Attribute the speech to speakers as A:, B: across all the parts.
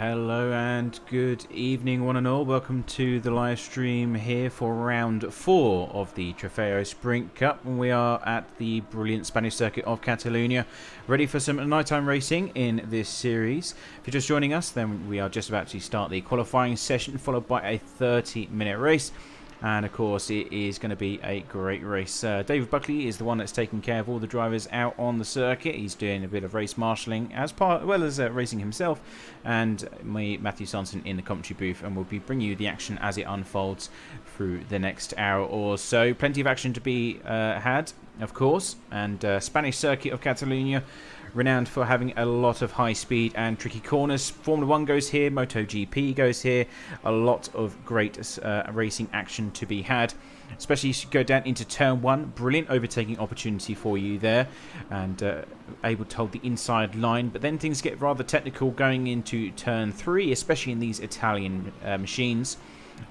A: Hello and good evening one and all. Welcome to the live stream here for round 4 of the Trofeo Sprint Cup, and we are at the brilliant Spanish circuit of Catalunya, ready for some nighttime racing in this series. If you're just joining us, then we are just about to start the qualifying session, followed by a 30-minute race. And of course it is going to be a great race. David Buckley is the one that's taking care of all the drivers out on the circuit. He's doing a bit of race marshalling as well as racing himself. And me, Matthew Sanson, in the commentary booth, and we'll be bringing you the action as it unfolds through the next hour or so. Plenty of action to be had, of course. And Spanish circuit of Catalunya, renowned for having a lot of high speed and tricky corners. Formula 1 goes here, MotoGP goes here. A lot of great racing action to be had, especially as you go down into turn 1. Brilliant overtaking opportunity for you there, and able to hold the inside line. But then things get rather technical going into turn 3, especially in these Italian machines.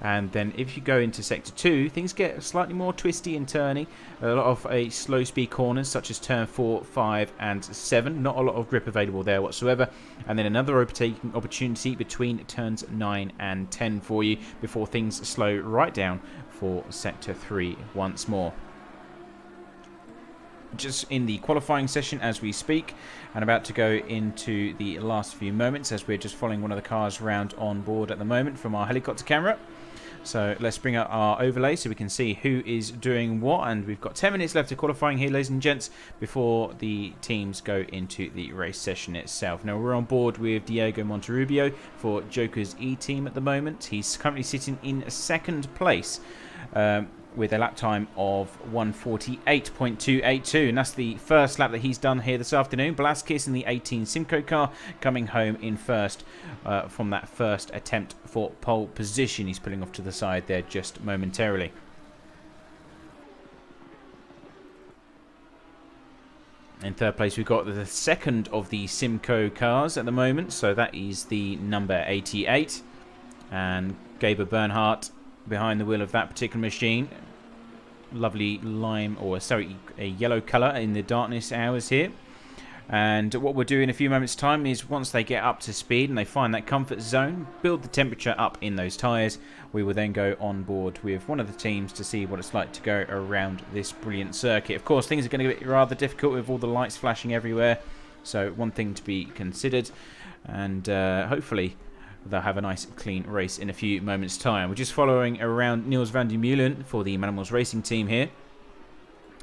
A: And then if you go into sector 2, things get slightly more twisty and turny. A lot of slow speed corners such as turn 4, 5 and 7. Not a lot of grip available there whatsoever. And then another overtaking opportunity between turns 9 and 10 for you before things slow right down for sector 3 once more. Just in the qualifying session as we speak, and about to go into the last few moments as we're just following one of the cars around on board at the moment from our helicopter camera. So let's bring up our overlay so we can see who is doing what, and we've got 10 minutes left of qualifying here, ladies and gents, before the teams go into the race session itself. Now we're on board with Diego Monterrubio for Joker's E-Team at the moment. He's currently sitting in second place with a lap time of 1:48.282, and that's the first lap that he's done here this afternoon. Velasquez in the 18 Simco car coming home in first from that first attempt for pole position. He's pulling off to the side there just momentarily. In third place, we've got the second of the Simco cars at the moment, so that is the number 88, and Gaber Bernhardt behind the wheel of that particular machine. Lovely lime, or sorry, a yellow colour in the darkness hours here. And what we'll do in a few moments time is, once they get up to speed and they find that comfort zone, build the temperature up in those tyres, we will then go on board with one of the teams to see what it's like to go around this brilliant circuit. Of course, things are going to get rather difficult with all the lights flashing everywhere, so one thing to be considered, and hopefully they'll have a nice clean race in a few moments time. We're just following around Niels van der Meulen for the Manimals Racing team here,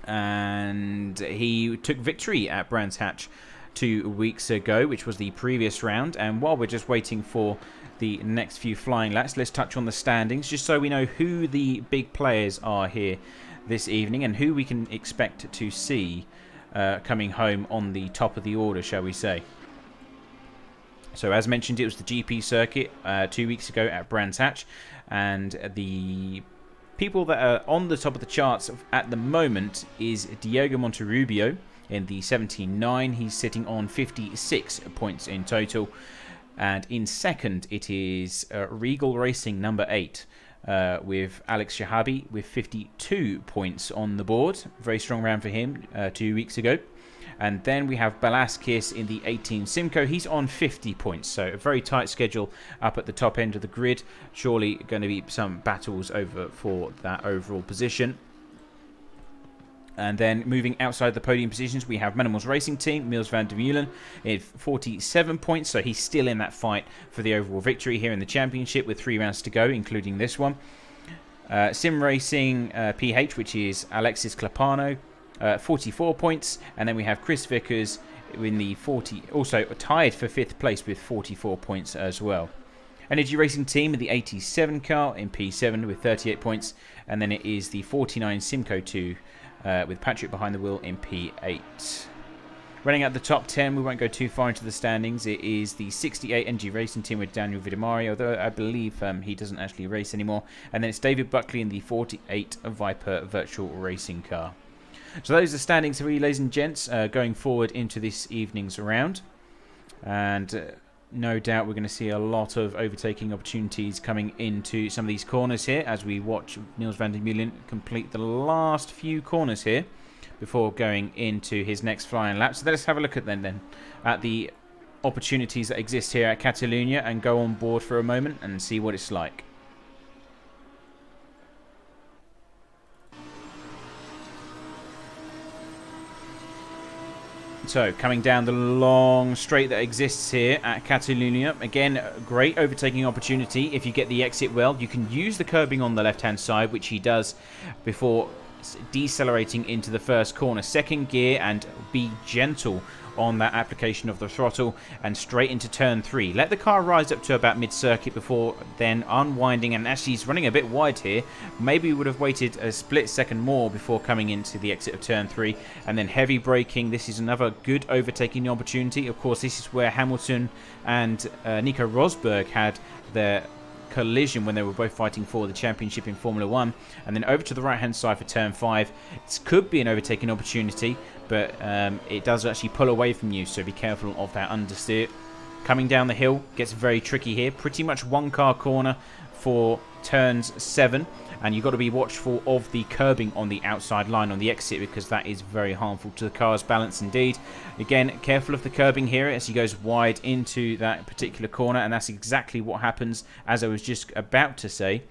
A: and he took victory at Brands Hatch 2 weeks ago, which was the previous round. And while we're just waiting for the next few flying laps, let's touch on the standings just so we know who the big players are here this evening and who we can expect to see coming home on the top of the order, shall we say. So as mentioned, it was the GP circuit 2 weeks ago at Brands Hatch, and the people that are on the top of the charts at the moment is Diego Monterrubio in the 79. He's sitting on 56 points in total, and in second it is Regal Racing number 8 with Alex Shahabi with 52 points on the board. Very strong round for him 2 weeks ago. And then we have Velasquez in the 18 Simco. He's on 50 points, so a very tight schedule up at the top end of the grid. Surely going to be some battles over for that overall position. And then moving outside the podium positions, we have Manimals Racing Team, Niels van der Meulen, in 47 points. So he's still in that fight for the overall victory here in the championship with 3 rounds to go, including this one. Sim Racing PH, which is Alexis Clapano, 44 points, and then we have Chris Vickers in the 40, also tied for 5th place with 44 points as well. Energy Racing Team in the 87 car in P7 with 38 points, and then it is the 49 Simco 2 with Patrick behind the wheel in P8. Running at the top 10, we won't go too far into the standings. It is the 68 Energy Racing Team with Daniel Vidamari, although I believe he doesn't actually race anymore, and then it's David Buckley in the 48 Viper Virtual Racing car. So those are the standings for you, ladies and gents, going forward into this evening's round. And no doubt we're going to see a lot of overtaking opportunities coming into some of these corners here as we watch Niels van der Meulen complete the last few corners here before going into his next flying lap. So let's have a look at then at the opportunities that exist here at Catalunya and go on board for a moment and see what it's like. So, coming down the long straight that exists here at Catalunya. Again, great overtaking opportunity. If you get the exit well, you can use the curbing on the left-hand side, which he does before decelerating into the first corner. Second gear, and be gentle on that application of the throttle, and straight into turn 3. Let the car rise up to about mid-circuit before then unwinding, and actually he's running a bit wide here. Maybe we would have waited a split second more before coming into the exit of turn 3, and then heavy braking. This is another good overtaking opportunity. Of course, this is where Hamilton and Nico Rosberg had their collision when they were both fighting for the championship in Formula 1. And then over to the right hand side for turn 5. This could be an overtaking opportunity, but it does actually pull away from you, so be careful of that understeer. Coming down the hill gets very tricky here. Pretty much one car corner for turns 7, and you've got to be watchful of the curbing on the outside line on the exit, because that is very harmful to the car's balance indeed. Again, careful of the curbing here as he goes wide into that particular corner, and that's exactly what happens. As I was just about to say,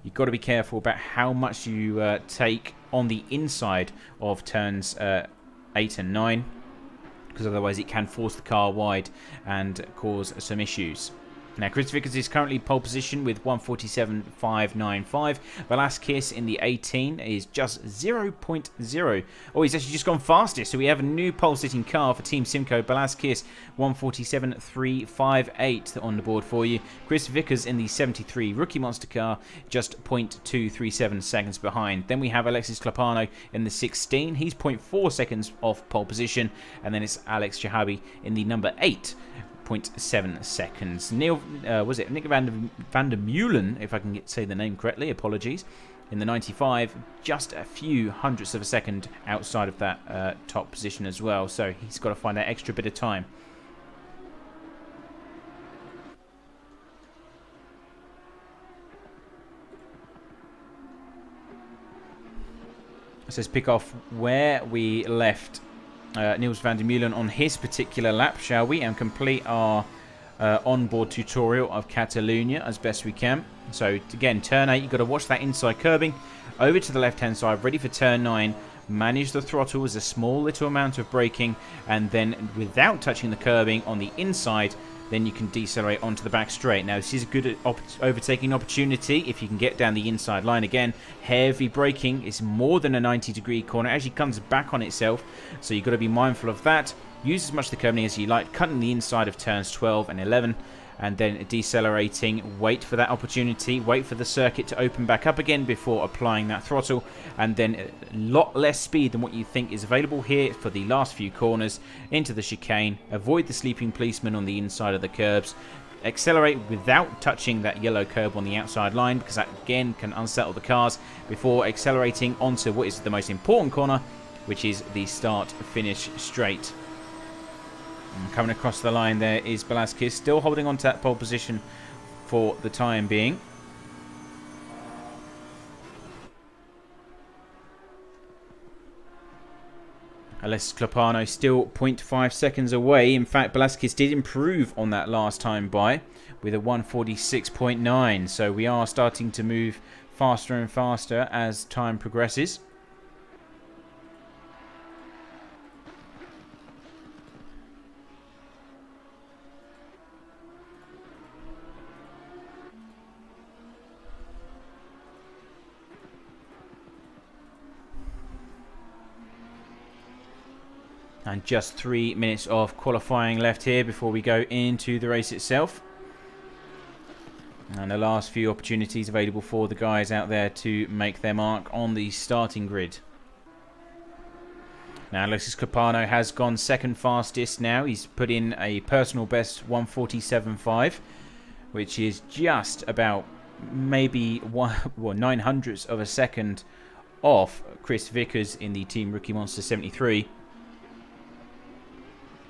A: you've got to be careful about how much you take on the inside of turns 8 and 9, because otherwise it can force the car wide and cause some issues. Now, Chris Vickers is currently pole position with 147.595. Velasquez in the 18 is just 0.0. Oh, he's actually just gone fastest. So we have a new pole-sitting car for Team Simco. Velasquez 147.358 on the board for you. Chris Vickers in the 73 rookie monster car, just 0.237 seconds behind. Then we have Alexis Clopano in the 16. He's 0.4 seconds off pole position. And then it's Alex Jahabi in the number 8. 0.7 seconds. Nick van der Meulen, if I can say the name correctly, apologies, in the 95, just a few hundredths of a second outside of that top position as well, so he's got to find that extra bit of time. So let's pick off where we left Niels van der Meulen on his particular lap, shall we, and complete our onboard tutorial of Catalunya as best we can. So again, turn 8, you've got to watch that inside curbing. Over to the left hand side, ready for turn 9. Manage the throttle as a small little amount of braking, and then without touching the curbing on the inside, then you can decelerate onto the back straight. Now, this is a good overtaking opportunity if you can get down the inside line. Again, heavy braking. It's more than a 90-degree corner. It actually comes back on itself, so you've got to be mindful of that. Use as much of the curbing as you like, cutting the inside of turns 12 and 11, and then decelerating. Wait for that opportunity. Wait for the circuit to open back up again before applying that throttle, and then a lot less speed than what you think is available here for the last few corners into the chicane. Avoid the sleeping policeman on the inside of the curbs. Accelerate without touching that yellow curb on the outside line, because that again can unsettle the cars, before accelerating onto what is the most important corner, which is the start-finish straight. And coming across the line there is Velasquez, still holding on to that pole position for the time being. Alexis Clopano still 0.5 seconds away. In fact, Velasquez did improve on that last time by with a 146.9. So we are starting to move faster and faster as time progresses. And just 3 minutes of qualifying left here before we go into the race itself. And the last few opportunities available for the guys out there to make their mark on the starting grid. Now, Alexis Clopano has gone second fastest now. He's put in a personal best 147.5, which is just about maybe 900ths of a second off Chris Vickers in the Team Rookie Monster 73.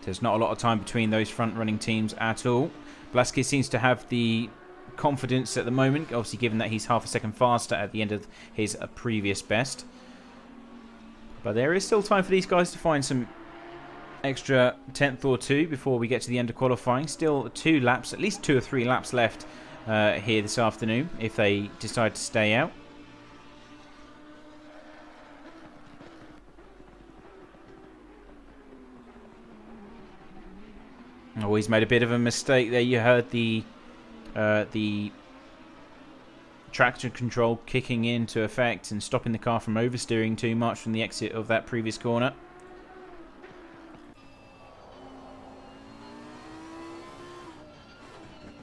A: There's not a lot of time between those front-running teams at all. Velasquez seems to have the confidence at the moment, obviously given that he's half a second faster at the end of his previous best. But there is still time for these guys to find some extra tenth or two before we get to the end of qualifying. Still 2 laps, at least 2 or 3 laps left here this afternoon if they decide to stay out. Oh, he's made a bit of a mistake there. You heard the traction control kicking into effect and stopping the car from oversteering too much from the exit of that previous corner.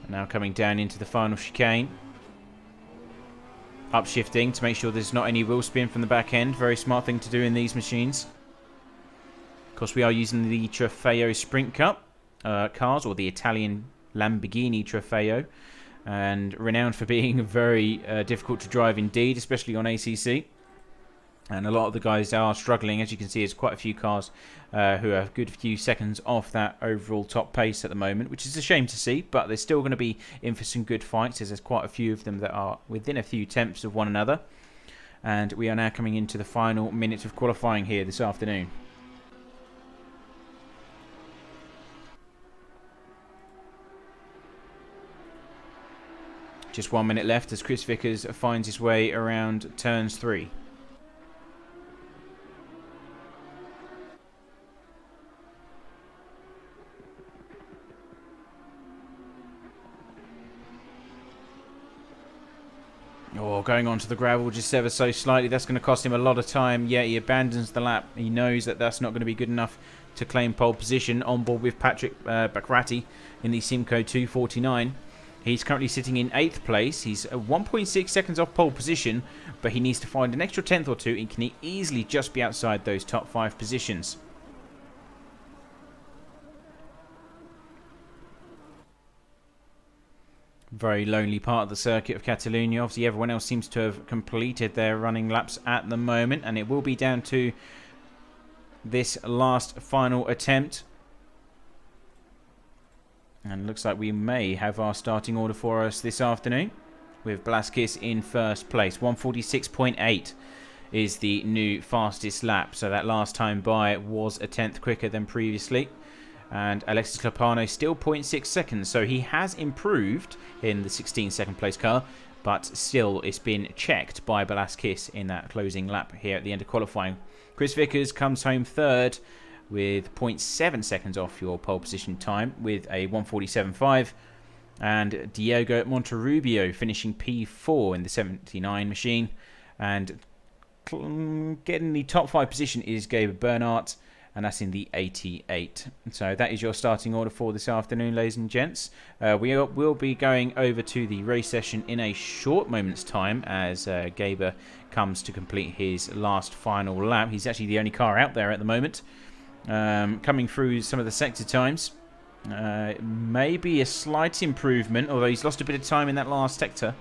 A: Now coming down into the final chicane. Upshifting to make sure there's not any wheel spin from the back end. Very smart thing to do in these machines. Of course, we are using the Trofeo Sprint Cup cars, or the Italian Lamborghini Trofeo, and renowned for being very difficult to drive indeed, especially on ACC. And a lot of the guys are struggling. As you can see, there's quite a few cars who are a good few seconds off that overall top pace at the moment, which is a shame to see, but they're still going to be in for some good fights, as there's quite a few of them that are within a few tenths of one another. And we are now coming into the final minutes of qualifying here this afternoon. Just 1 minute left as Chris Vickers finds his way around turns 3. Oh, going onto the gravel just ever so slightly. That's going to cost him a lot of time. Yeah, he abandons the lap. He knows that that's not going to be good enough to claim pole position. On board with Patrick Bacrati in the Simco 249. He's currently sitting in 8th place. He's 1.6 seconds off pole position, but he needs to find an extra tenth or two and can easily just be outside those top 5 positions. Very lonely part of the circuit of Catalunya. Obviously, everyone else seems to have completed their running laps at the moment, and it will be down to this last final attempt. And looks like we may have our starting order for us this afternoon, with Blaskis in first place. 146.8 is the new fastest lap. So that last time by was a tenth quicker than previously. And Alexis Clopano still 0.6 seconds. So he has improved in the 16th second place car, but still it's been checked by Blaskis in that closing lap here at the end of qualifying. Chris Vickers comes home third, with 0.7 seconds off your pole position time with a 147.5, and Diego Monterrubio finishing P4 in the 79 machine, and getting the top 5 position is Gabe Bernhardt, and that's in the 88. So that is your starting order for this afternoon, ladies and gents. We will be going over to the race session in a short moment's time as Gabe comes to complete his last final lap. He's actually the only car out there at the moment. Coming through some of the sector times, maybe a slight improvement, although he's lost a bit of time in that last sector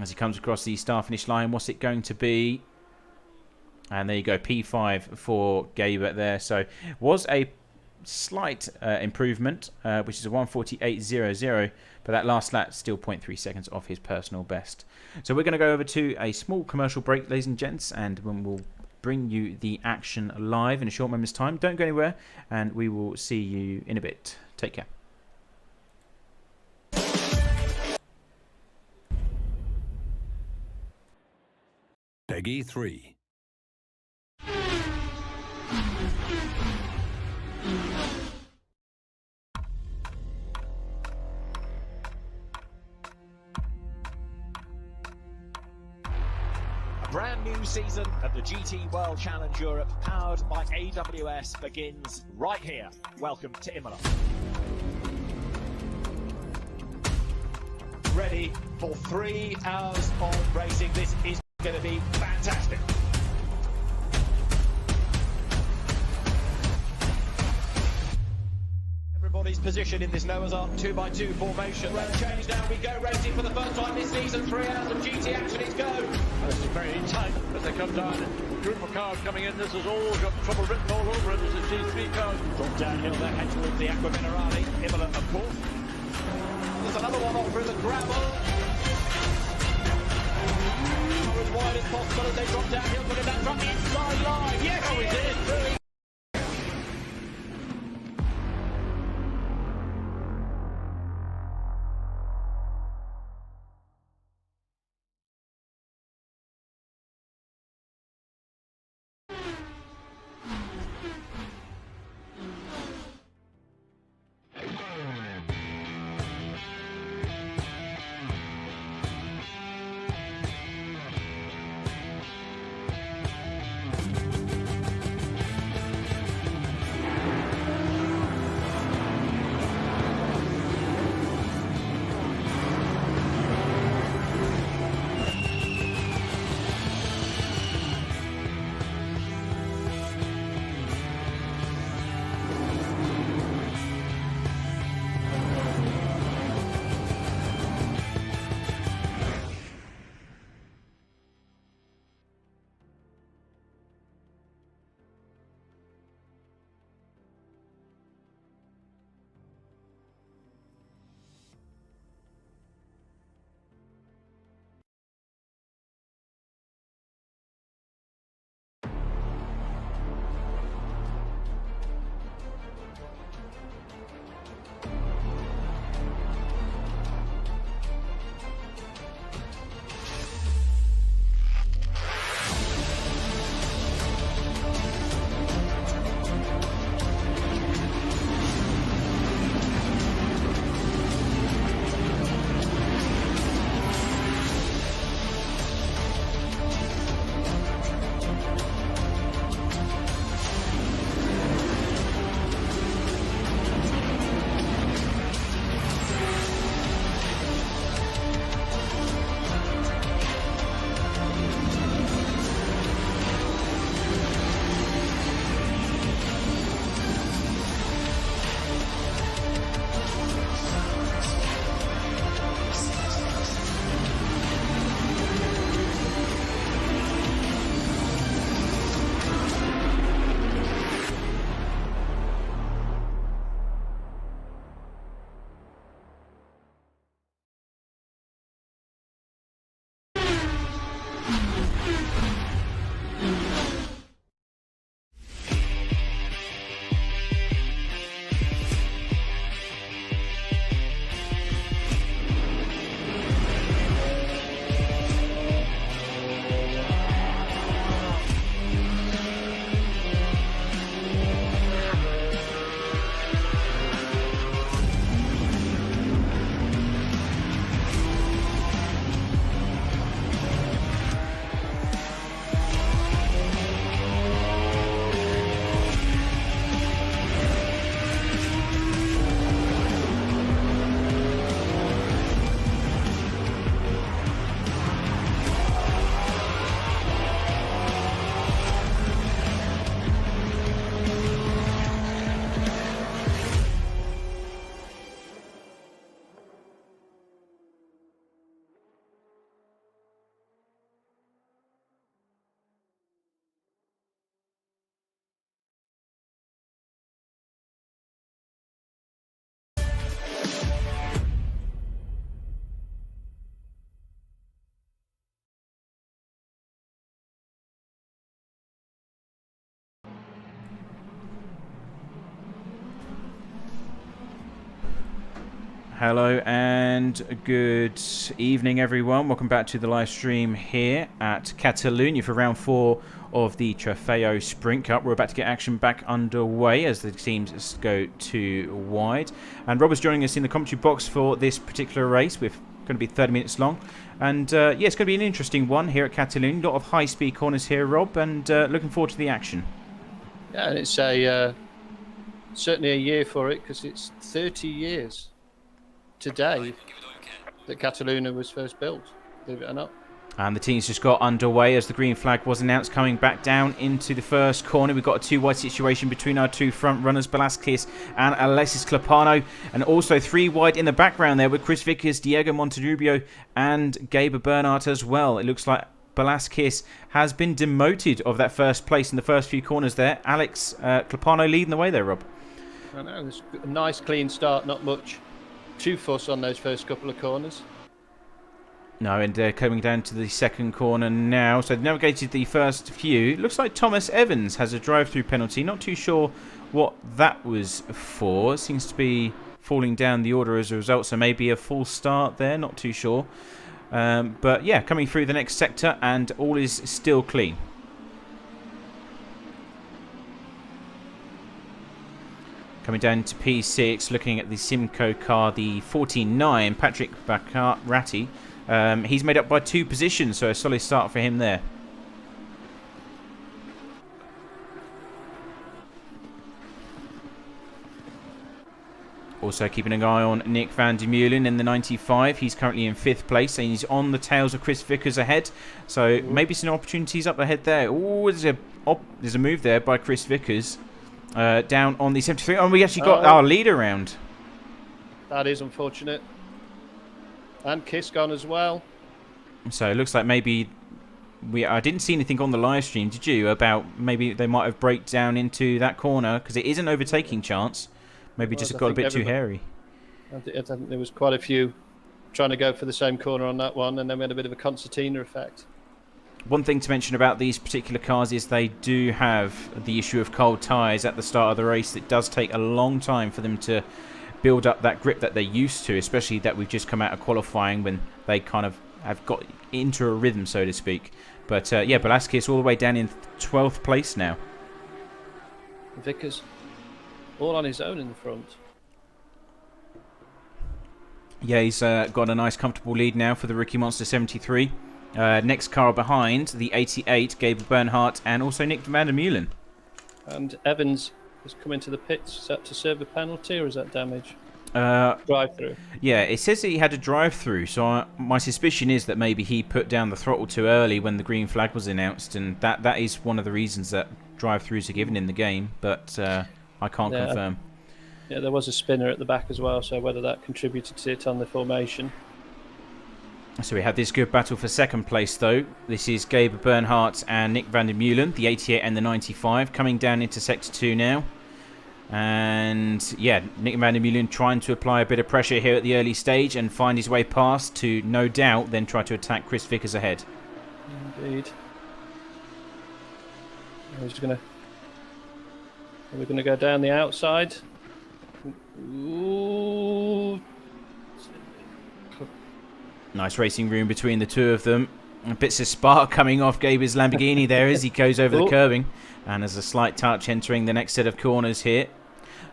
A: as he comes across the start finish line. What's it going to be? And there you go, P5 for Gabe there. So was a slight improvement, which is a 148.00, but that last lap still 0.3 seconds off his personal best. So we're going to go over to a small commercial break, ladies and gents, and when we'll bring you the action live in a short moment's time. Don't go anywhere, and we will see you in a bit. Take care.
B: Peggy 3.
C: Brand new season of the GT World Challenge Europe, powered by AWS, begins right here. Welcome to Imola. Ready for 3 hours of racing. This is going to be fantastic. Everybody's position in this Noah's Ark 2x2 formation. Well, change now. We go racing for the first time this season. 3 hours of GT action. It's go.
D: This is very tight as they come down. Group of cars coming in. This has all got trouble written all over it. This is G3 cars.
C: Drop downhill there, head towards the Aqua Minerale. Imola, of course. There's another one off through the gravel. As wide as possible as they drop downhill, but in that front, the inside line. Yes, he did.
A: Hello and good evening, everyone. Welcome back to the live stream here at Catalunya for round 4 of the Trofeo Sprint Cup. We're about to get action back underway as the teams go 2 wide. And Rob is joining us in the commentary box for this particular race. We're going to be 30 minutes long. And yeah, it's going to be an interesting one here at Catalunya. A lot of high-speed corners here, Rob, and looking forward to the action.
E: Yeah, and it's certainly a year for it because it's 30 years today that Catalunya was first built, believe it or not.
A: And the teams just got underway as the green flag was announced, coming back down into the first corner. We've got a 2-wide situation between our 2 front runners, Velázquez and Alexis Clapano. And also 3 wide in the background there with Chris Vickers, Diego Monterrubio and Gabe Bernhardt as well. It looks like Velázquez has been demoted of that first place in the first few corners there. Alex Clapano leading the way there, Rob.
E: I know, there's a nice clean start, not much too fuss on those first couple of corners.
A: No, and coming down to the second corner now. So they've navigated the first few. It looks like Thomas Evans has a drive-through penalty. Not too sure what that was for. It seems to be falling down the order as a result. So maybe a full start there. Not too sure. But yeah, coming through the next sector and all is still clean. Coming down to P6, looking at the Simco car, the 49, Patrick Baccaratti. He's made up by 2 positions, so a solid start for him there. Also keeping an eye on Nick van der Meulen in the 95. He's currently in 5th place and he's on the tails of Chris Vickers ahead. So maybe some opportunities up ahead there. Oh, there's a move there by Chris Vickers. Down on the 73. And we actually got our lead around.
E: That is unfortunate. And Kiss gone as well.
A: So it looks like maybe I didn't see anything on the live stream, did you, about maybe they might have braked down into that corner because it is an overtaking chance. Maybe just got a bit too hairy.
E: I think there was quite a few trying to go for the same corner on that one, and then we had a bit of a concertina effect.
A: One thing to mention about these particular cars is they do have the issue of cold tyres at the start of the race. It does take a long time for them to build up that grip that they're used to, especially that we've just come out of qualifying when they kind of have got into a rhythm, so to speak. But yeah, Velázquez all the way down in 12th place now.
E: Vickers all on his own in the front.
A: Yeah, he's got a nice comfortable lead now for the Rookie Monster 73. Next car behind, the 88, Gabe Bernhardt, and also Nick van der Meulen.
E: And Evans has come into the pits. Is that to serve a penalty or is that damage? Drive-through.
A: Yeah, it says that he had a drive-through, so my suspicion is that maybe he put down the throttle too early when the green flag was announced, and that is one of the reasons that drive-throughs are given in the game, but I can't confirm.
E: Yeah, there was a spinner at the back as well, so whether that contributed to it on the formation.
A: So we have this good battle for second place, though. This is Gabe Bernhardt and Nick van der Meulen, the 88 and the 95, coming down into Sector 2 now. And yeah, Nick van der Meulen trying to apply a bit of pressure here at the early stage and find his way past to, no doubt, then try to attack Chris Vickers ahead.
E: Indeed. We're going to go down the outside. Ooh.
A: Nice racing room between the two of them. Bits of spark coming off Gabe's Lamborghini there as he goes over the curbing. And there's a slight touch entering the next set of corners here.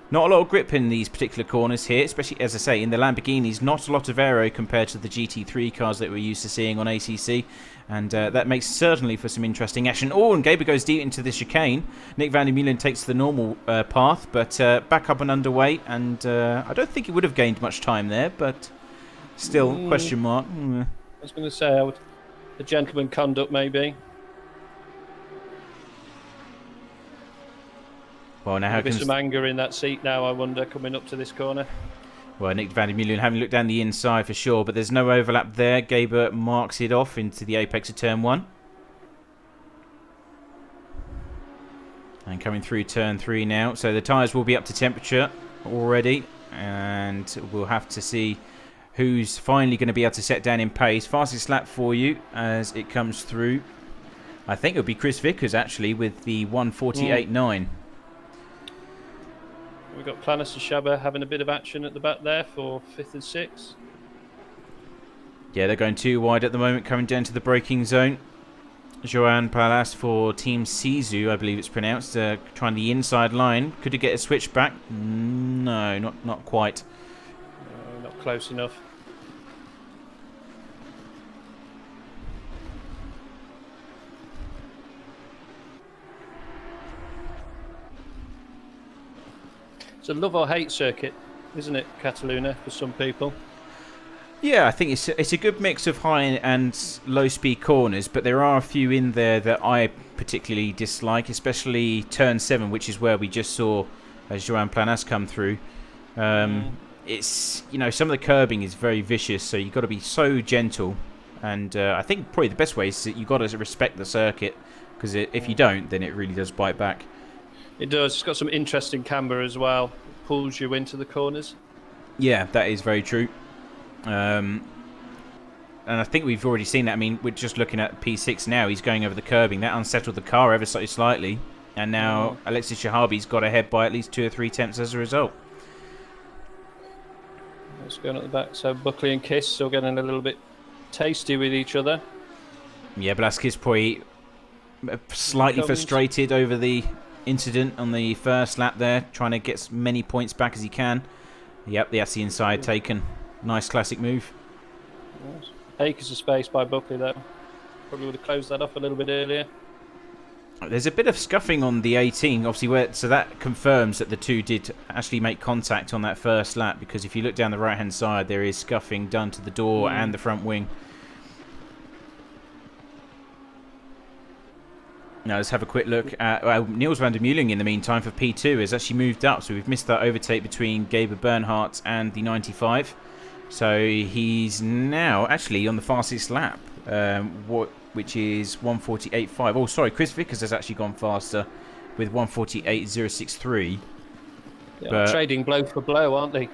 A: Not a lot of grip in these particular corners here, especially, as I say, in the Lamborghinis. Not a lot of aero compared to the GT3 cars that we're used to seeing on ACC. And that makes certainly for some interesting action. Oh, and Gabe goes deep into the chicane. Nick van der Meulen takes the normal path, but back up and underway. And I don't think he would have gained much time there, but still, question mark.
E: I was going to say, a gentleman conduct maybe.
A: Well, now
E: Maybe some anger in that seat now, I wonder, coming up to this corner.
A: Well, Nick van der Meulen having looked down the inside for sure, but there's no overlap there. Gabe marks it off into the apex of turn 1. And coming through turn 3 now. So the tyres will be up to temperature already. And we'll have to see who's finally going to be able to set down in pace. Fastest lap for you as it comes through. I think it'll be Chris Vickers, actually, with the 1:48.9.
E: We've got Planis and Shabba having a bit of action at the back there for 5th and 6th.
A: Yeah, they're going too wide at the moment, coming down to the braking zone. Joan Palas for Team Sisu, I believe it's pronounced, trying the inside line. Could he get a switch back? No, not quite.
E: No, not close enough. It's a love or hate circuit, isn't it, Catalunya, for some people?
A: Yeah, I think it's a good mix of high and low speed corners, but there are a few in there that I particularly dislike, especially turn 7, which is where we just saw Joan Planas come through. It's, you know, some of the curbing is very vicious, so you've got to be so gentle. And I think probably the best way is that you've got to respect the circuit, because if you don't, then it really does bite back.
E: It does. It's got some interesting camber as well. It pulls you into the corners. Yeah,
A: that is very true. And I think we've already seen that. I mean, we're just looking at P6 now. He's going over the curbing. That unsettled the car ever so slightly. And now Alexis Shahabi's got ahead by at least 2 or 3 tenths as a result.
E: It's going at the back. So Buckley and Kiss still getting a little bit tasty with each other.
A: Yeah, Blasquez probably slightly frustrated over the incident on the first lap there, trying to get as many points back as he can. Yep, that's the inside taken. Nice classic move.
E: Yes. Acres of space by Buckley though. Probably would have closed that off a little bit earlier.
A: There's a bit of scuffing on the 18, obviously, so that confirms that the two did actually make contact on that first lap, because if you look down the right hand side, there is scuffing done to the door and the front wing. Now let's have a quick look at Niels van der Meulen in the meantime for P2 has actually moved up, so we've missed that overtake between Gaber Bernhardt and the 95. So he's now actually on the fastest lap, which is 1:48.5. Oh, sorry, Chris Vickers has actually gone faster with 1:48.063.
E: Yeah, trading blow for blow, aren't they?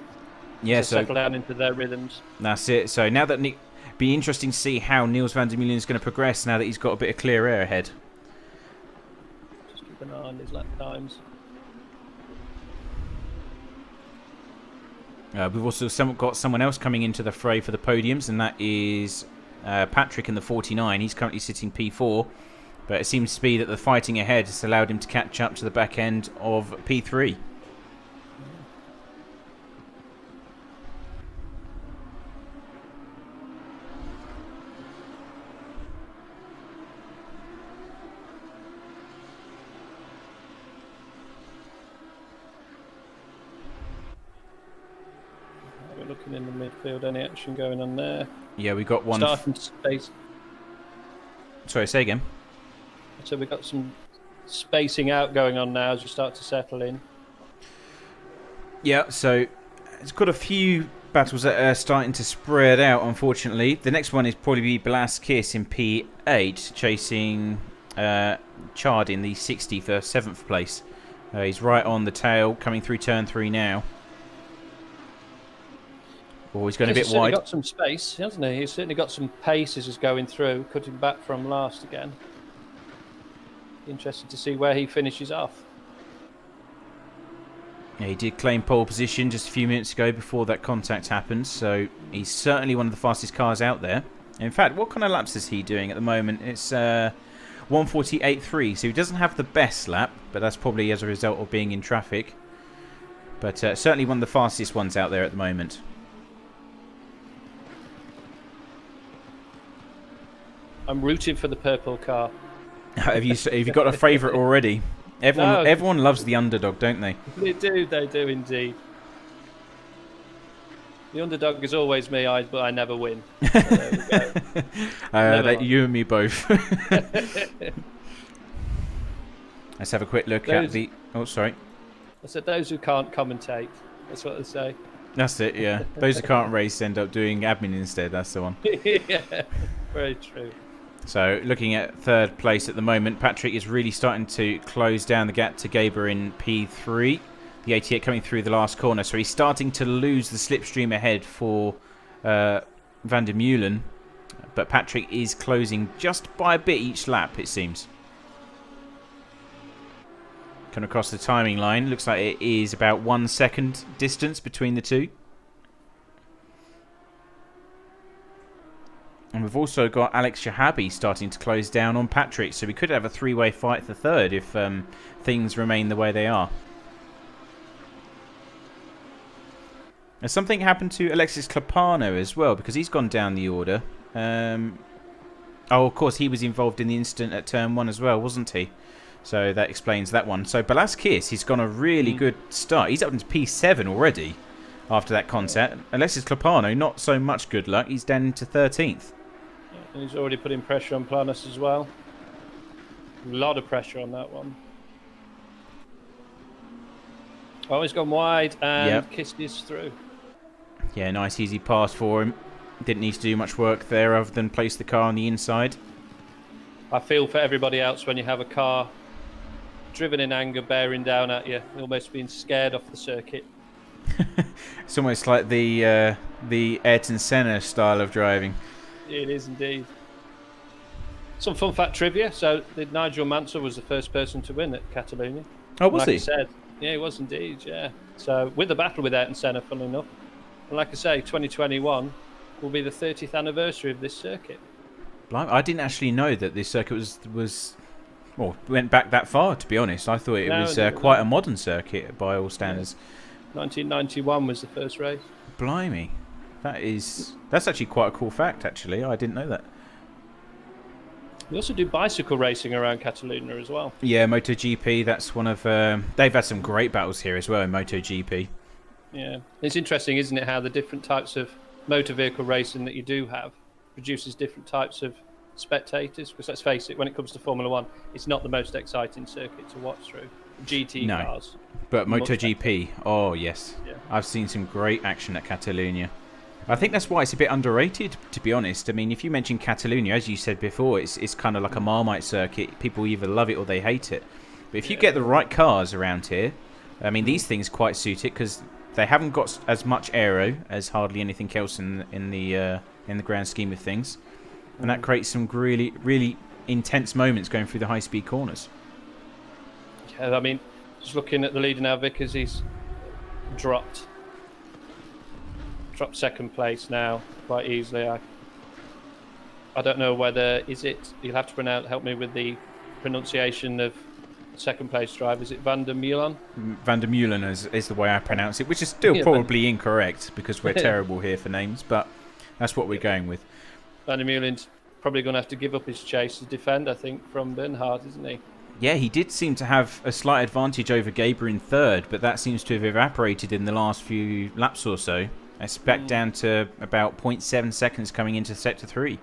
A: Yeah, so
E: settle down into their rhythms.
A: That's it. So now that be interesting to see how Niels van der Meulen is going to progress now that he's got a bit of clear air ahead.
E: Just keep an eye on his lap times.
A: We've also got someone else coming into the fray for the podiums, and that is Patrick in the 49. He's currently sitting P4, but it seems to be that the fighting ahead has allowed him to catch up to the back end of P3.
E: Looking in the midfield, any action going on there?
A: Yeah, we got one.
E: Starting space.
A: Sorry, say again.
E: So we've got some spacing out going on now as we start to settle in.
A: Yeah, so it's got a few battles that are starting to spread out, unfortunately. The next one is probably be Blasquez in P8, chasing Chard in the 60 for 7th place. He's right on the tail, coming through turn 3 now. Oh, he's going a bit wide.
E: He's got some space, hasn't he? He's certainly got some pace as he's going through, cutting back from last again. Interested to see where he finishes off.
A: Yeah, he did claim pole position just a few minutes ago before that contact happened, so he's certainly one of the fastest cars out there. In fact, what kind of laps is he doing at the moment? It's 1:48.3, so he doesn't have the best lap, but that's probably as a result of being in traffic. But certainly one of the fastest ones out there at the moment.
E: I'm rooting for the purple car.
A: Have you got a favourite already? Everyone loves the underdog, don't they?
E: They do indeed. The underdog is always me, but I never win. So there we go.
A: You and me both. Let's have a quick look at the... Oh, sorry.
E: I said those who can't commentate. That's what they say.
A: That's it, yeah. Those who can't race end up doing admin instead. That's the one.
E: Yeah, very true.
A: So, looking at 3rd place at the moment, Patrick is really starting to close down the gap to Gaber in P3. The 88 coming through the last corner. So, he's starting to lose the slipstream ahead for Van der Meulen. But Patrick is closing just by a bit each lap, it seems. looking across the timing line, looks like it is about 1 second distance between the two. And we've also got Alex Shahabi starting to close down on Patrick, so we could have a three-way fight for third if things remain the way they are. Has something happened to Alexis Clapano as well, because he's gone down the order. Oh, of course, he was involved in the incident at turn 1 as well, wasn't he? So that explains that one. So Balaskis, he's gone a really good start. He's up into P7 already after that contact. Alexis Clapano, not so much good luck. He's down into 13th.
E: And he's already putting pressure on Planos as well. A lot of pressure on that one. Oh, he's gone wide and kissed this through.
A: Yeah, nice easy pass for him. Didn't need to do much work there other than place the car on the inside.
E: I feel for everybody else when you have a car driven in anger, bearing down at you, almost being scared off the circuit.
A: It's almost like the Ayrton Senna style of driving.
E: It is indeed. Some fun fact trivia. So Nigel Mansell was the first person to win at Catalunya.
A: Oh, was
E: like
A: he?
E: I said, yeah, he was indeed, yeah. So with the battle with Ayrton Senna, funnily enough. And like I say, 2021 will be the 30th anniversary of this circuit.
A: I didn't actually know that this circuit went back that far, to be honest. I thought it was quite a modern circuit by all standards.
E: Yeah. 1991 was the first race.
A: Blimey. That's actually quite a cool fact, actually. I didn't know that.
E: We also do bicycle racing around Catalunya as well.
A: Yeah, MotoGP, that's one of... they've had some great battles here as well in MotoGP.
E: Yeah. It's interesting, isn't it, how the different types of motor vehicle racing that you do have produces different types of spectators. Because let's face it, when it comes to Formula 1, it's not the most exciting circuit to watch through. GT cars.
A: But MotoGP, oh yes.
E: Yeah.
A: I've seen some great action at Catalunya. I think that's why it's a bit underrated, to be honest. I mean, if you mention Catalunya, as you said before, it's kind of like a Marmite circuit. People either love it or they hate it. But if you get the right cars around here, I mean, these things quite suit it because they haven't got as much aero as hardly anything else in the grand scheme of things, and that creates some really, really intense moments going through the high-speed corners.
E: Yeah, I mean, just looking at the leader now, Vickers, he's dropped second place now quite easily. I don't know whether you'll have to help me with the pronunciation of second place driver. Is it Van der Meulen?
A: Van der Meulen is the way I pronounce it, which is still probably incorrect because we're terrible here for names, but that's what we're going with.
E: Van der Meulen's probably going to have to give up his chase to defend, I think, from Bernhard, isn't he?
A: Yeah, he did seem to have a slight advantage over Gaber in third, but that seems to have evaporated in the last few laps or so. It's back down to about 0.7 seconds coming into Sector 3.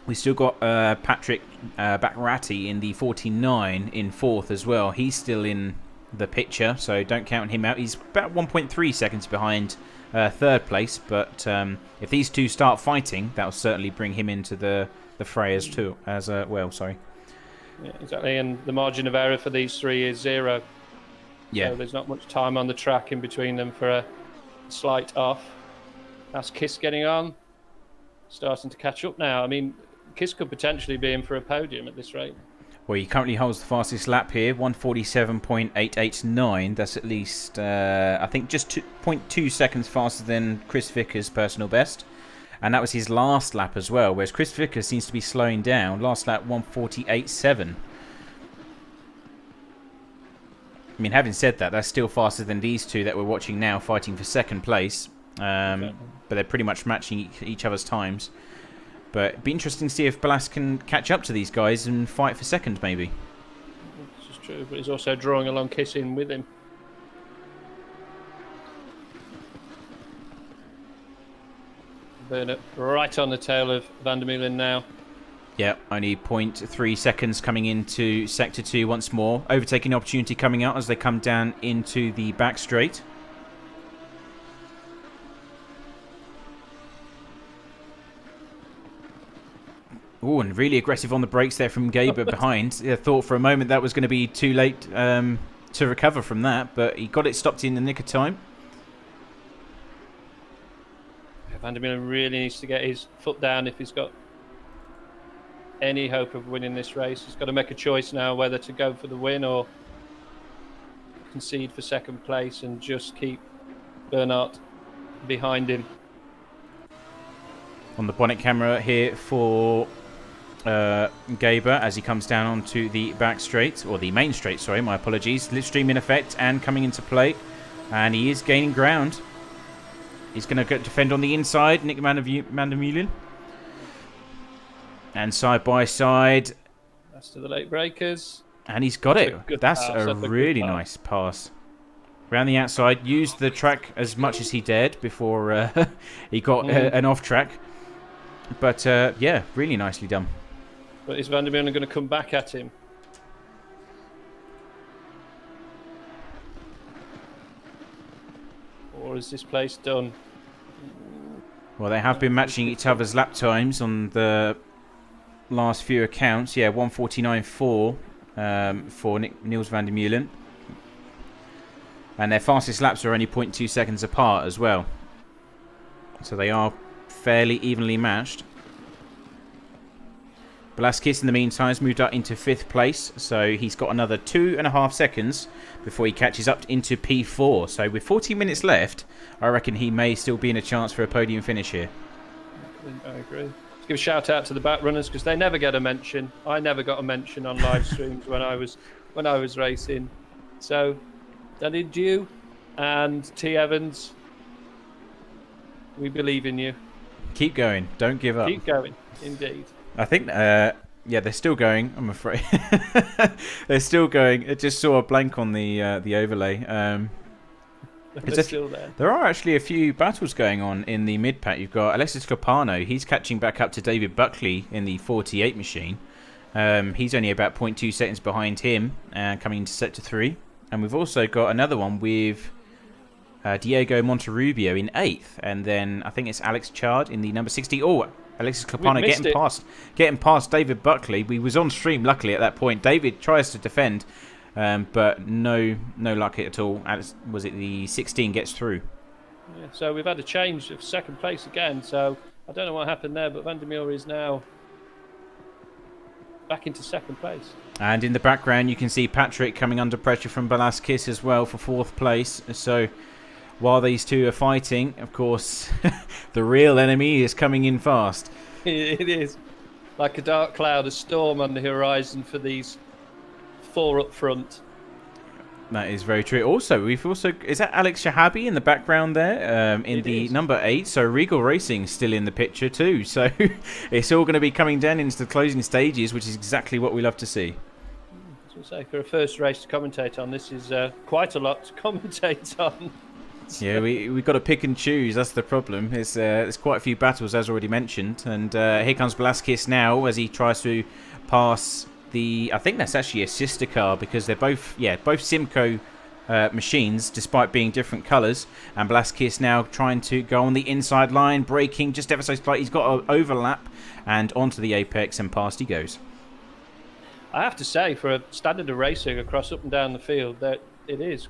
A: We still got Patrick Baccarati in the 49 in fourth as well. He's still in the picture, so don't count him out. He's about 1.3 seconds behind third place, but if these two start fighting, that'll certainly bring him into the fray as well. Sorry.
E: Yeah, exactly, and the margin of error for these three is 0.
A: Yeah.
E: So there's not much time on the track in between them for a slight off. That's Kiss getting on. Starting to catch up now. I mean, Kiss could potentially be in for a podium at this rate.
A: Well, he currently holds the fastest lap here, 1:47.889. That's at least, I think, just 0.2 seconds faster than Chris Vickers' personal best. And that was his last lap as well, whereas Chris Vickers seems to be slowing down. Last lap, 1:48.7. I mean, having said that, that's still faster than these two that we're watching now fighting for second place. But they're pretty much matching each other's times. But it'd be interesting to see if Balas can catch up to these guys and fight for second, maybe.
E: This is true, but he's also drawing along Kiss in with him. Bernard right on the tail of Van der Meulen now.
A: Yeah, only 0.3 seconds coming into Sector 2 once more. Overtaking opportunity coming out as they come down into the back straight. Oh, and really aggressive on the brakes there from Gaber behind. I thought for a moment that was going to be too late to recover from that, but he got it stopped in the nick of time.
E: Van der Meulen really needs to get his foot down if he's got any hope of winning this race. He's got to make a choice now whether to go for the win or concede for second place and just keep Bernard behind him.
A: On the bonnet camera here for Gaber as he comes down onto the back straight, or the main straight, sorry, my apologies. Slipstream in effect and coming into play, and he is gaining ground. He's going to defend on the inside, Nick van der Meulen. And side by side.
E: That's to the late breakers.
A: And he's got it. That's a really nice pass. Around the outside, used the track as much as he dared before he got an off track. But yeah, really nicely done.
E: But is Van der Meulen going to come back at him? Or is this place done?
A: Well, they have been matching each other's lap times on the last few accounts. Yeah, 1:49.4 for Niels van der Meulen. And their fastest laps are only 0.2 seconds apart as well. So they are fairly evenly matched. Velasquez, in the meantime, has moved up into 5th place. So he's got another 2.5 seconds before he catches up into P4. So with 40 minutes left, I reckon he may still be in a chance for a podium finish here.
E: I agree. Let's give a shout out to the back runners because they never get a mention. I never got a mention on live streams when I was racing. So, Danny Dew and T. Evans, we believe in you.
A: Keep going. Don't give up.
E: Keep going. Indeed.
A: I think, yeah, they're still going, I'm afraid. They're still going. I just saw a blank on the overlay.
E: They're still there.
A: There are actually a few battles going on in the mid-pack. You've got Alexis Copano. He's catching back up to David Buckley in the 48 machine. He's only about 0.2 seconds behind him, coming into sector 3. And we've also got another one with Diego Monterrubio in 8th. And then I think it's Alex Chard in the number 60. Oh, Alexis Copano getting past David Buckley. We was on stream, luckily, at that point. David tries to defend, but no luck at all. Was it the 16 gets through?
E: Yeah, so we've had a change of second place again. So I don't know what happened there, but Van der Meulen is now back into second place.
A: And in the background, you can see Patrick coming under pressure from Velasquez as well for 4th place. So while these two are fighting, of course, the real enemy is coming in fast.
E: It is like a dark cloud, a storm on the horizon for these 4 up front.
A: That is very true. Also, is that Alex Shahabi in the background there, in the number 8? So Regal Racing still in the picture too. So it's all going to be coming down into the closing stages, which is exactly what we love to see.
E: As I say, for a first race to commentate on, this is quite a lot to commentate on.
A: Yeah, we've got to pick and choose. That's the problem. There's quite a few battles, as already mentioned. And here comes Velasquez now as he tries to pass the... I think that's actually a sister car because they're both Simco machines, despite being different colours. And Velasquez now trying to go on the inside line, braking just ever so slightly. He's got an overlap and onto the apex and past he goes.
E: I have to say, for a standard of racing across up and down the field, that it is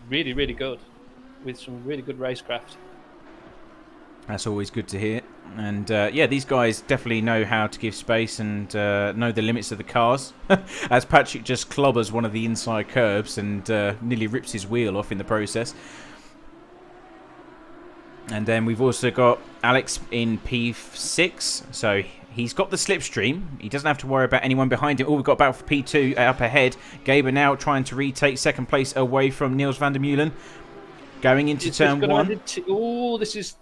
E: really, really good, with some really good racecraft.
A: That's always good to hear. And yeah, these guys definitely know how to give space and know the limits of the cars. As Patrick just clobbers one of the inside curbs and nearly rips his wheel off in the process. And then we've also got Alex in P6. So he's got the slipstream. He doesn't have to worry about anyone behind him. Oh, we've got battle for P2 up ahead. Gaber now trying to retake second place away from Niels van der Meulen. Going into turn 1.
E: Oh, this is...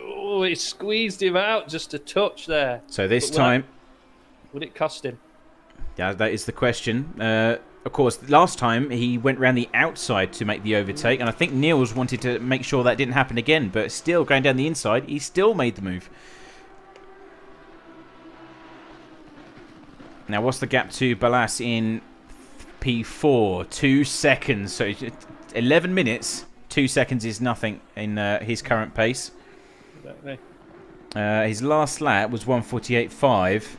E: Oh, it squeezed him out just a touch there.
A: So this time...
E: Would it cost him?
A: Yeah, that is the question. Of course, last time he went around the outside to make the overtake, and I think Niels wanted to make sure that didn't happen again, but still going down the inside, he still made the move. Now, what's the gap to Ballas in P4? 2 seconds. So 11 minutes, 2 seconds is nothing in his current pace.
E: Exactly.
A: His last lap was 1:48.5,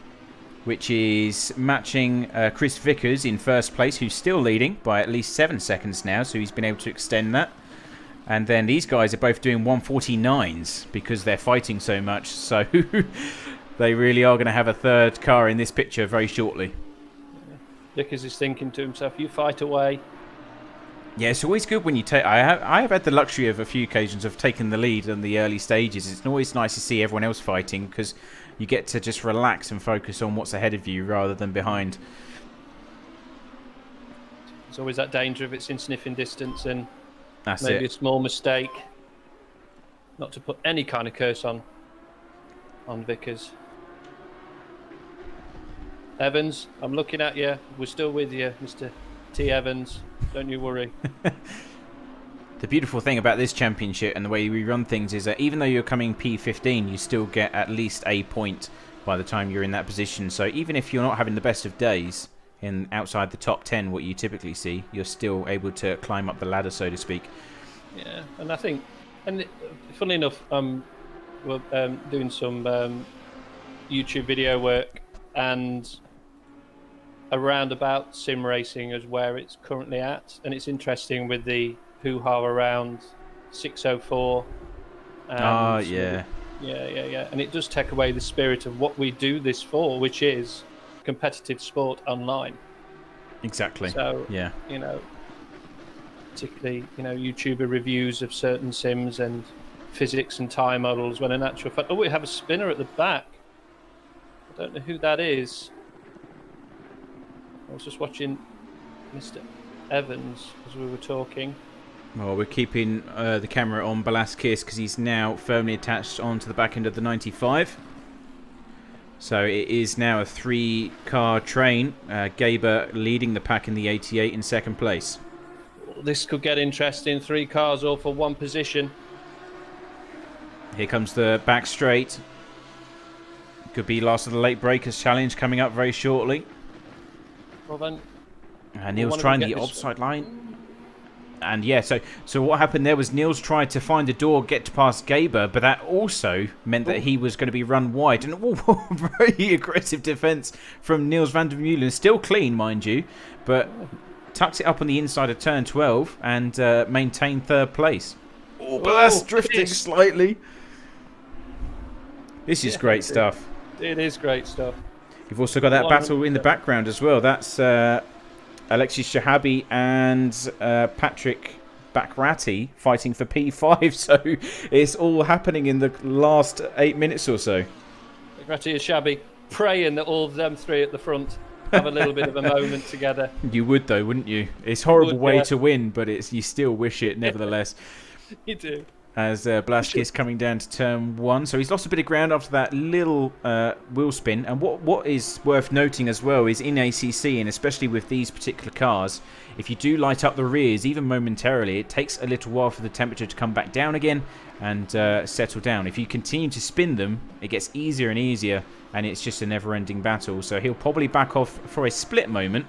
A: which is matching Chris Vickers in first place, who's still leading by at least 7 seconds now, so he's been able to extend that. And then these guys are both doing 1:49s because they're fighting so much. So They really are going to have a third car in this picture very shortly.
E: Vickers is thinking to himself, you fight away.
A: Yeah, it's always good when you take... I have had the luxury of a few occasions of taking the lead in the early stages. It's always nice to see everyone else fighting because you get to just relax and focus on what's ahead of you rather than behind.
E: There's always that danger if it's in sniffing distance and
A: That's
E: maybe
A: it.
E: a small mistake. Not to put any kind of curse on Vickers. Evans, I'm looking at you. We're still with you, Mr. T. Evans. Don't you worry.
A: The beautiful thing about this championship and the way we run things is that even though you're coming P15, you still get at least a point by the time you're in that position. So even if you're not having the best of days in outside the top 10, what you typically see, you're still able to climb up the ladder, so to speak.
E: Yeah, and I think, and funnily enough, we're doing some YouTube video work, and around about sim racing is where it's currently at, and it's interesting with the hoo-ha around 604. And
A: yeah.
E: Yeah. And it does take away the spirit of what we do this for, which is competitive sport online.
A: Exactly.
E: So,
A: yeah.
E: you know, particularly, you know, YouTuber reviews of certain sims and physics and time models, when in actual fact, we have a spinner at the back. I don't know who that is. I was just watching Mr. Evans as we were talking.
A: Well, we're keeping the camera on Velasquez because he's now firmly attached onto the back end of the 95. So it is now a 3-car train. Gaber leading the pack in the 88 in second place.
E: This could get interesting. 3 cars all for 1 position.
A: Here comes the back straight. Could be last of the late breakers challenge coming up very shortly.
E: Well then,
A: Neil's trying the offside line. And yeah, so what happened there was Niels tried to find a door, get to past Gaber, but that also meant that he was going to be run wide. And very aggressive defence from Niels van der Meulen. Still clean, mind you, but tucks it up on the inside of turn 12 and maintained third place. Oh, but that's drifting slightly. This is great stuff.
E: It is great stuff.
A: You've also got that battle in the background as well. That's Alexis Shahabi and Patrick Bakrati fighting for P5. So it's all happening in the last 8 minutes or so.
E: Bakrati and Shabby praying that all of them 3 at the front have a little bit of a moment together.
A: You would though, wouldn't you? It's a horrible way to win, but you still wish it nevertheless.
E: You do.
A: As Blaschke is coming down to turn 1. So he's lost a bit of ground after that little wheel spin. And what is worth noting as well is in ACC, and especially with these particular cars, if you do light up the rears, even momentarily, it takes a little while for the temperature to come back down again and settle down. If you continue to spin them, it gets easier and easier, and it's just a never-ending battle. So he'll probably back off for a split moment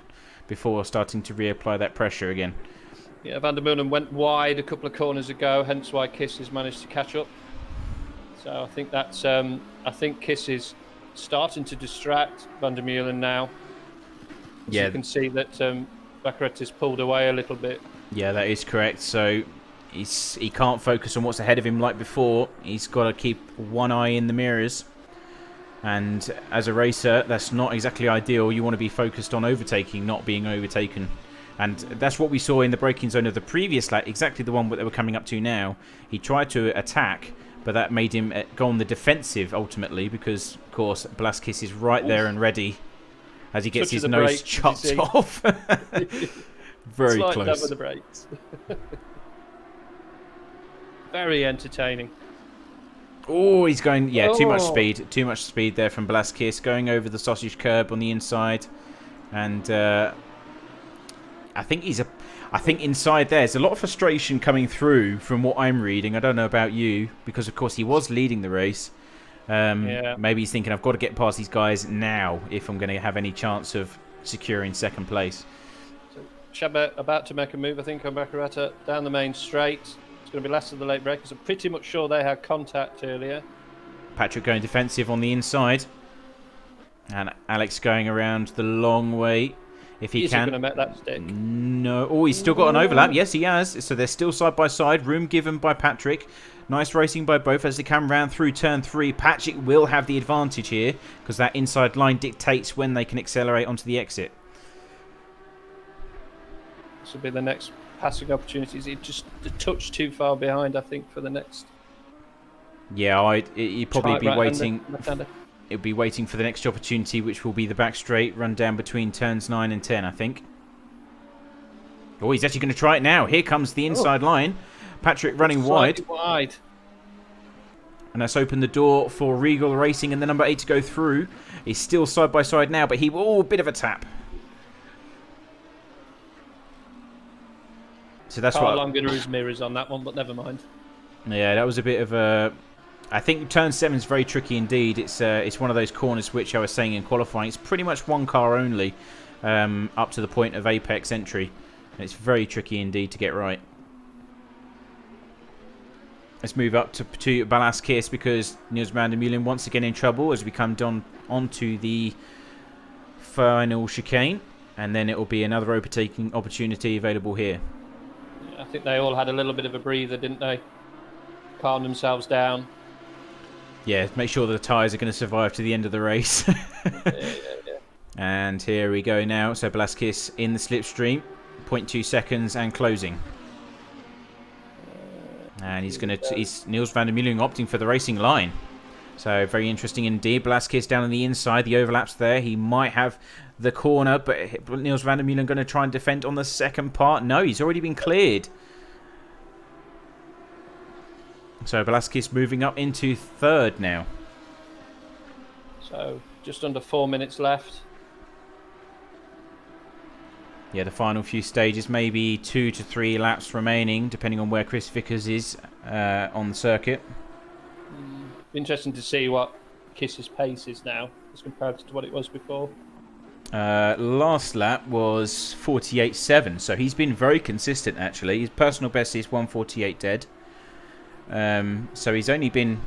A: before starting to reapply that pressure again.
E: Yeah, Van der Meulen went wide a couple of corners ago, hence why Kiss has managed to catch up. So I think that's I think Kiss is starting to distract Van der Meulen now.
A: Yeah,
E: you can see that Baccarat has pulled away a little bit.
A: Yeah, that is correct. So he can't focus on what's ahead of him like before. He's got to keep one eye in the mirrors. And as a racer, that's not exactly ideal. You want to be focused on overtaking, not being overtaken. And that's what we saw in the braking zone of the previous lap, exactly the one that we're coming up to now. He tried to attack, but that made him go on the defensive ultimately because, of course, Blaskis is right there and ready as he gets his nose chopped off. Very
E: it's like
A: close.
E: That with the brakes. Very entertaining.
A: Oh, he's going, too much speed. Too much speed there from Blaskis, going over the sausage curb on the inside. And I think inside there's a lot of frustration coming through from what I'm reading. I don't know about you, because of course he was leading the race. Maybe he's thinking, I've got to get past these guys now if I'm going to have any chance of securing second place.
E: So Shabba about to make a move, I think, on Baccarata down the main straight. It's going to be last of the late breakers. I'm pretty much sure they had contact earlier.
A: Patrick going defensive on the inside. And Alex going around the long way. if he
E: Is
A: can.
E: going to make that stick?
A: No. Oh, he's still got an overlap. Yes, he has. So they're still side by side. Room given by Patrick. Nice racing by both as they come round through turn 3. Patrick will have the advantage here because that inside line dictates when they can accelerate onto the exit.
E: This will be the next passing opportunities. He's just a touch too far behind, I think, for the next.
A: Yeah, he'd probably be waiting.
E: Left-hander.
A: It'll be waiting for the next opportunity, which will be the back straight run down between turns 9 and 10, I think. Oh, he's actually going to try it now. Here comes the inside line. Patrick running wide. And that's opened the door for Regal Racing and the number 8 to go through. He's still side by side now, but he will. Oh, bit of a tap. So that's
E: Carl I'm going to use mirrors on that one, but never mind.
A: Yeah, that was a bit of a. I think turn 7 is very tricky indeed. It's one of those corners which I was saying in qualifying. It's pretty much one car only up to the point of apex entry. And it's very tricky indeed to get right. Let's move up to Balaskis because Niels van der Meulen once again in trouble as we come down onto the final chicane. And then it will be another overtaking opportunity available here.
E: I think they all had a little bit of a breather, didn't they? Calm themselves down.
A: Yeah, make sure that the tyres are going to survive to the end of the race.
E: Yeah.
A: And here we go now. So Balaskis in the slipstream. 0.2 seconds and closing. And he's Niels van der Meulen opting for the racing line. So very interesting indeed. Balaskis down on the inside. The overlaps there. He might have the corner, but Niels van der Meulen going to try and defend on the second part. No, he's already been cleared. So Balaskis moving up into third now.
E: So just under 4 minutes left.
A: Yeah, the final few stages, maybe 2 to 3 laps remaining, depending on where Chris Vickers is on the circuit.
E: Interesting to see what Kiss's pace is now as compared to what it was before.
A: Last lap was 48.7, so he's been very consistent actually. His personal best is 1:48 dead. So he's only been...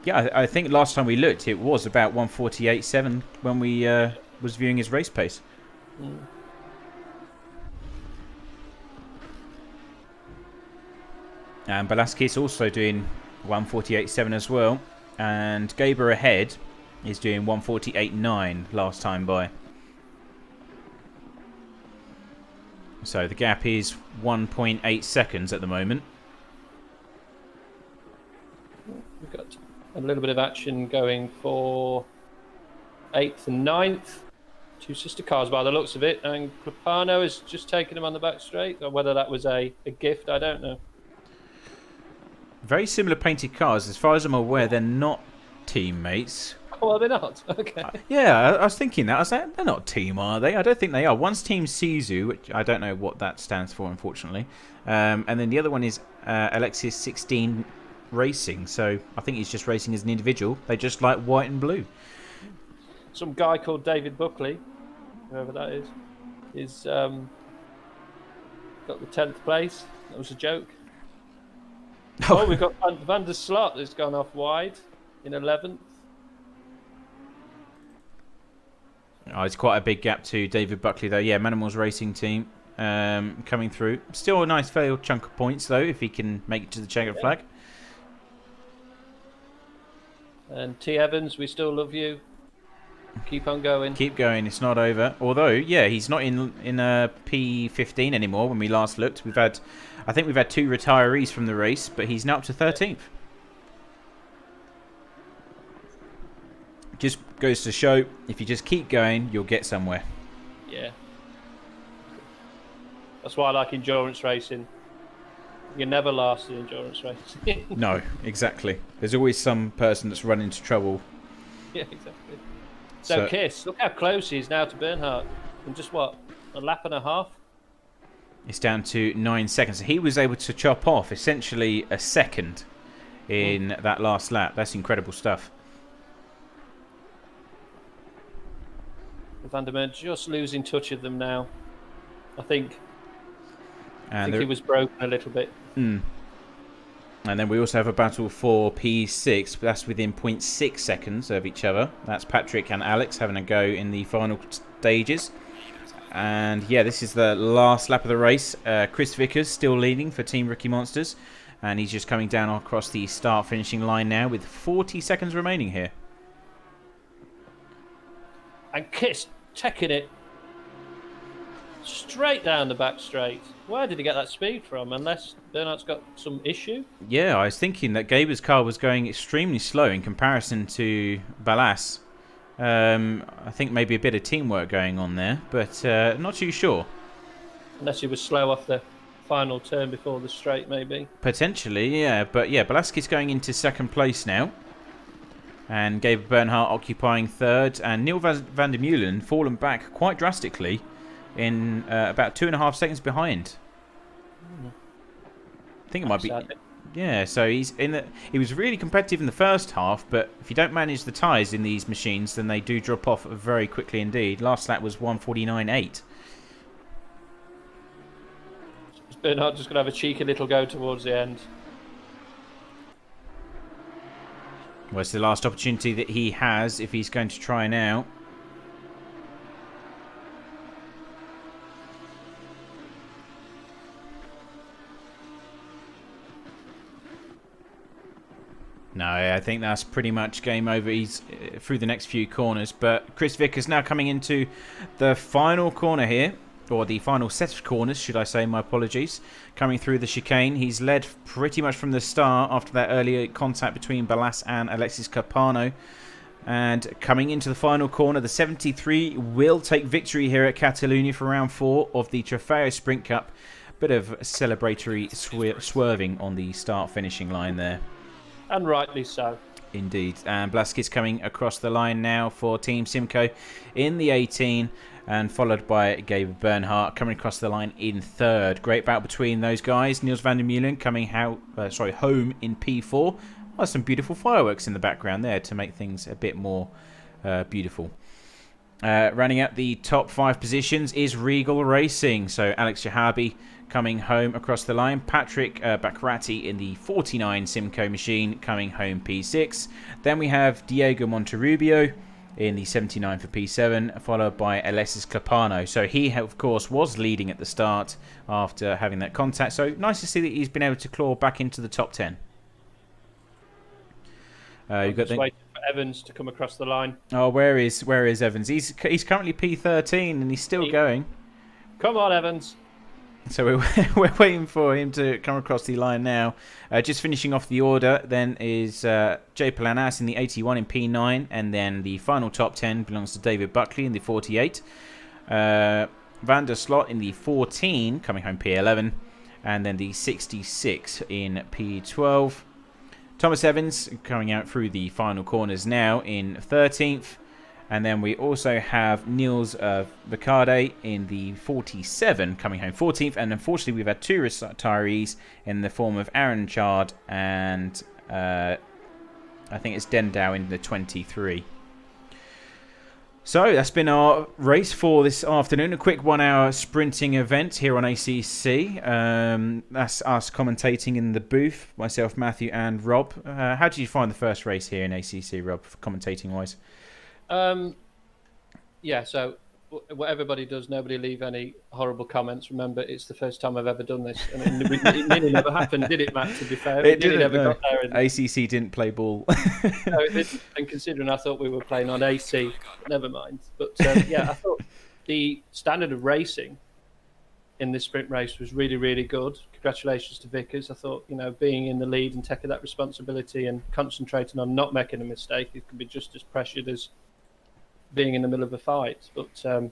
A: Yeah, I think last time we looked, it was about 1:48.7 when we was viewing his race pace. And Balaskis also doing 1:48.7 as well. And Gaber ahead is doing 1:48.9 last time by. So the gap is 1.8 seconds at the moment.
E: We've got a little bit of action going for 8th and 9th. Two sister cars by the looks of it. And Clipano has just taken him on the back straight. Or whether that was a gift, I don't know.
A: Very similar painted cars. As far as I'm aware, they're not teammates.
E: Oh, are they not? Okay.
A: Yeah, I was thinking that. I was like, they're not team, are they? I don't think they are. One's Team Sisu, which I don't know what that stands for, unfortunately. And then the other one is Alexis 16 Racing. So I think he's just racing as an individual. They just like white and blue.
E: Some guy called David Buckley, whoever that is got the 10th place. That was a joke. Oh, we've got Van der Slot has gone off wide in 11th.
A: Oh, it's quite a big gap to David Buckley, though. Yeah, Manimals Racing Team coming through. Still a nice fair chunk of points, though, if he can make it to the checkered flag.
E: And T. Evans, we still love you. Keep on going.
A: Keep going. It's not over. Although, yeah, he's not in P15 anymore. When we last looked, I think we've had 2 retirees from the race, but he's now up to 13th. Just goes to show, if you just keep going, you'll get somewhere.
E: Yeah. That's why I like endurance racing. You never last in endurance racing.
A: No, exactly. There's always some person that's run into trouble.
E: Yeah, exactly. So Kiss, look how close he is now to Bernhardt. In just what, a lap and a half?
A: It's down to 9 seconds. He was able to chop off essentially a second in that last lap. That's incredible stuff.
E: Van der Meulen just losing touch of them now. I think
A: And
E: he was broken a little bit.
A: And then we also have a battle for P6. That's within 0.6 seconds of each other. That's Patrick and Alex having a go in the final stages. And yeah, this is the last lap of the race. Chris Vickers still leading for Team Rookie Monsters. And he's just coming down across the start-finishing line now with 40 seconds remaining here.
E: And Kiss taking it straight down the back straight. Where did he get that speed from? Unless Bernhardt's got some issue?
A: Yeah, I was thinking that Gaber's car was going extremely slow in comparison to Ballas. I think maybe a bit of teamwork going on there, but not too sure.
E: Unless he was slow off the final turn before the straight, maybe.
A: Potentially, yeah. But yeah, Velasquez going into second place now. And Gabe Bernhardt occupying third. And Neil van der Meulen fallen back quite drastically in about 2.5 seconds behind. I think it might be... Yeah, so he was really competitive in the first half, but if you don't manage the tyres in these machines, then they do drop off very quickly indeed. Last lap was 1:49.8.
E: Bernhardt just going to have a cheeky little go towards the end.
A: Well, it's the last opportunity that he has if he's going to try now. No, I think that's pretty much game over. He's through the next few corners. But Chris Vickers now coming into the final corner here. Or the final set of corners, should I say, my apologies. Coming through the chicane. He's led pretty much from the start after that earlier contact between Ballas and Alexis Carpano. And coming into the final corner, the 73 will take victory here at Catalunya for round 4 of the Trofeo Sprint Cup. Bit of celebratory swerving on the start-finishing line there.
E: And rightly so.
A: Indeed. And Blaskis coming across the line now for Team Simco in the 18. And followed by Gabe Bernhardt coming across the line in third. Great battle between those guys. Niels van der Meulen coming home in P4. Oh, some beautiful fireworks in the background there to make things a bit more beautiful. Running out the top 5 positions is Regal Racing. So Alex Jahabi coming home across the line. Patrick Bacrati in the 49 Simco machine coming home P6. Then we have Diego Monterrubio in the 79 for P7, followed by Alexis Clapano. So he, of course, was leading at the start after having that contact. So nice to see that he's been able to claw back into the top 10.
E: You've got waiting for Evans to come across the line.
A: Oh, where is Evans? He's currently P13 and he's still going.
E: Come on, Evans.
A: So we're waiting for him to come across the line now. Just finishing off the order then is Jay Palanas in the 81 in P9. And then the final top 10 belongs to David Buckley in the 48. Van der Slot in the 14, coming home P11. And then the 66 in P12. Thomas Evans coming out through the final corners now in 13th. And then we also have Niels Vicarde in the 47 coming home 14th. And unfortunately, we've had 2 retirees in the form of Aaron Chard and I think it's Dendow in the 23. So that's been our race for this afternoon. A quick 1-hour sprinting event here on ACC. That's us commentating in the booth, myself, Matthew and Rob. How did you find the first race here in ACC, Rob, commentating-wise?
E: Yeah, so what everybody does, nobody leave any horrible comments. Remember, it's the first time I've ever done this. I mean, it nearly never happened, did it, Matt, to be fair?
A: It didn't,
E: never
A: no.
E: got there. And...
A: ACC didn't play ball.
E: No, it didn't. And considering I thought we were playing on AC, never mind. But yeah, I thought the standard of racing in this sprint race was really, really good. Congratulations to Vickers. I thought, being in the lead and taking that responsibility and concentrating on not making a mistake, it can be just as pressured as being in the middle of a fight. But the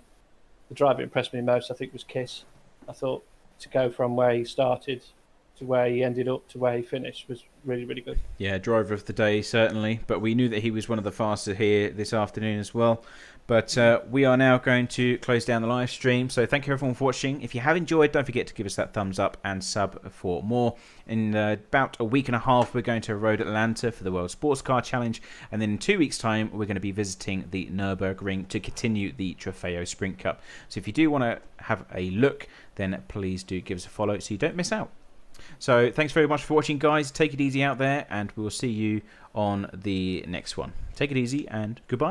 E: driver impressed me most, I think, was Kiss. I thought to go from where he started to where he ended up to where he finished was really, really good. Yeah,
A: driver of the day, certainly. But we knew that he was one of the fastest here this afternoon as well. But we are now going to close down the live stream. So thank you everyone for watching. If you have enjoyed, don't forget to give us that thumbs up and sub for more. In about a week and a half, we're going to Road Atlanta for the World Sports Car Challenge. And then in 2 weeks' time, we're going to be visiting the Nürburgring to continue the Trofeo Sprint Cup. So if you do want to have a look, then please do give us a follow so you don't miss out. So thanks very much for watching, guys. Take it easy out there, and we'll see you on the next one. Take it easy, and goodbye.